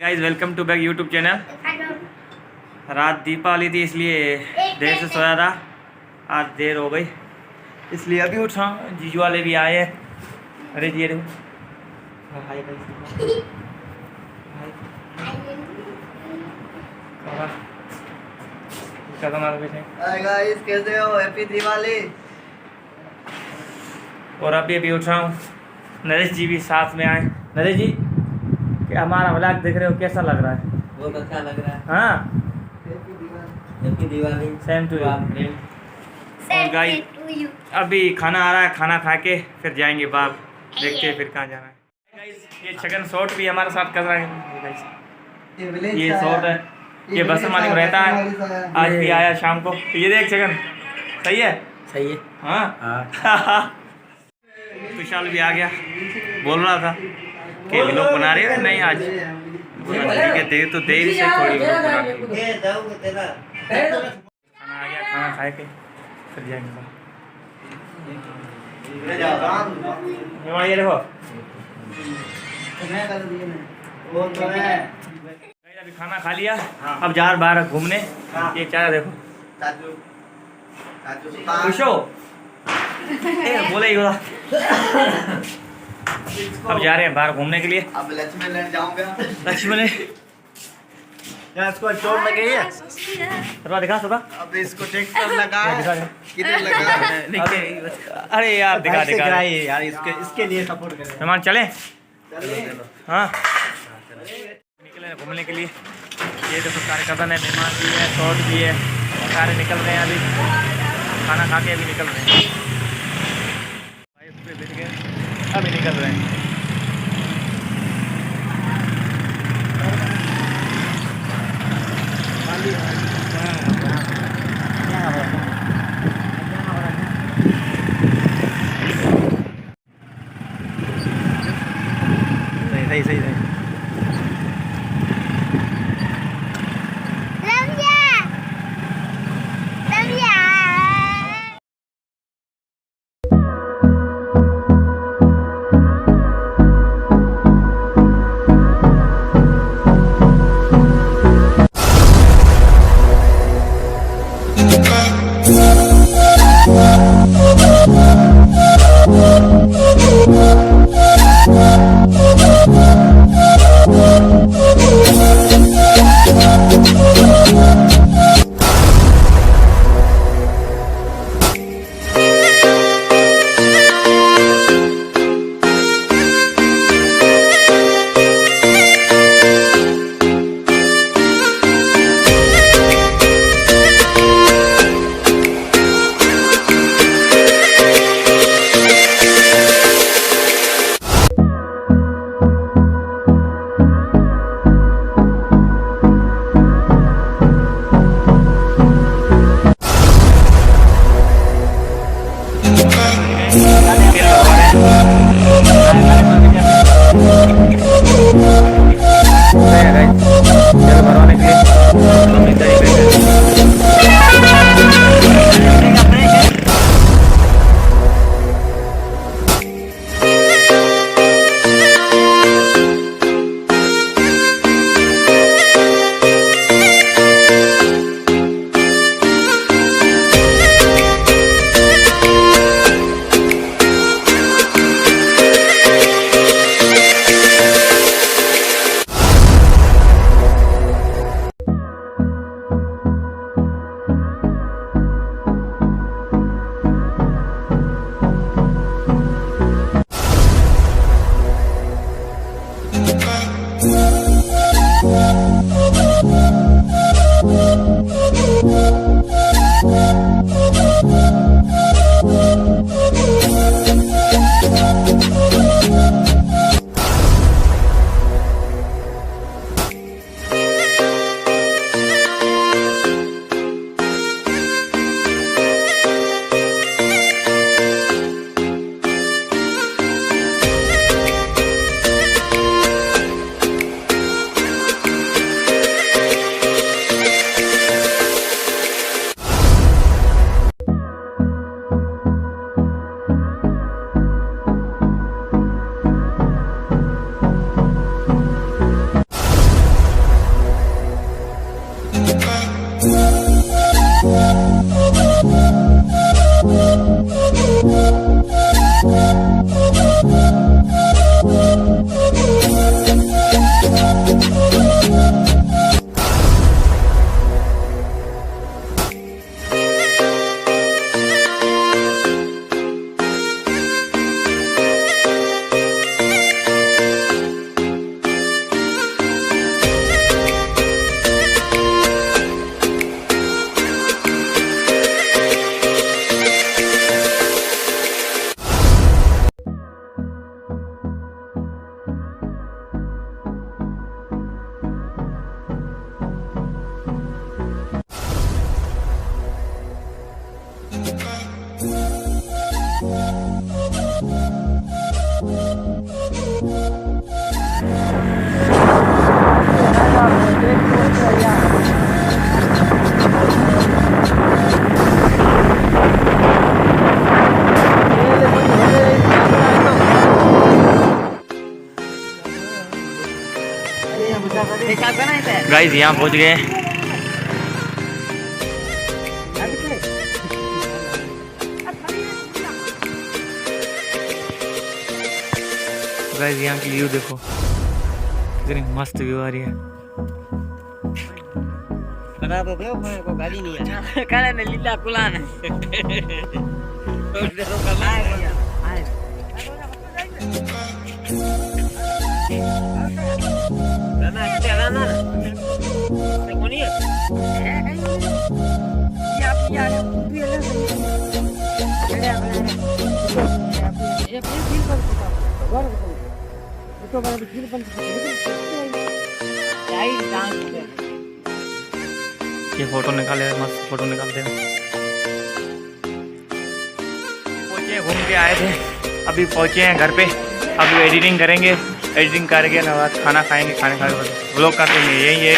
Guys welcome to back YouTube channel. रात दीपावली थी इसलिए देर से सोया था। आज देर हो गई इसलिए अभी उठा। जीजू वाले भी आए हैं। अरे जी देखो हाय गाइस कैसे हो? हैप्पी दिवाली। और अभी उठ रहा हूँ। नरेश जी भी साथ में आए। नरेश जी क्या हमारा व्लॉग देख रहे हो, कैसा लग रहा है? बहुत अच्छा लग रहा है। हाँ happy Diwali. Same to you. और गाइस अभी खाना आ रहा है, खाना खा के फिर जाएंगे बाहर, देखते हैं फिर कहाँ जाना है। गाइस ये छगन शॉट भी हमारे साथ कर रहा है। गाइस ये शॉट है, ये बस मालिक रहता है। आज भी आया शाम को। ये देख छगन सही है। सही है। हाँ विशाल भी आ गया। बोल रहा था कि व्लॉग बना रहे हो नहीं आज। बोला ठीक है दे तो देर से थोड़ी व्लॉग बना के। खाना आ गया, खाना खा के फिर जाएंगे। ये देखो अभी खाना खा लिया। अब जा रहे बाहर घूमने। ये चाय देखो खुश हो बोले ही बोला। अब जा रहे हैं बाहर घूमने के लिए। अब लक्ष्मण लैंड जाऊंगा। लक्ष्मण यार इसको चोट लग गई है। सरवा दिखा सरवा। अब इसको ट्रैक्टर लगा है। किधर लगा है? अरे यार दिखा दिखा यार इसके लिए सपोर्ट करें। मेहमान चले। हाँ निकले घूमने के लिए। ये देखो सारे कदम है, मेहमान भी है, शॉट भी है, सारे निकल रहे हैं। अभी खाना खा के अभी निकल रहे हैं। बाइक पे बैठ गए अभी निकल रहे हैं। सही गाइस यहाँ पहुँच गए। गाइस यहाँ की व्यू देखो, कितनी मस्त व्यू आ रही है। गाड़ी नहीं है काला ने लीला कुलान ये फोटो निकाले, मस्त फोटो निकालते हैं। पहुँचे, घूम के आए थे, अभी पहुँचे हैं घर पे। अभी एडिटिंग करेंगे, एडिटिंग करके ना बाद खाना खाएंगे, खाने खा के व्लॉग करते हैं। यही है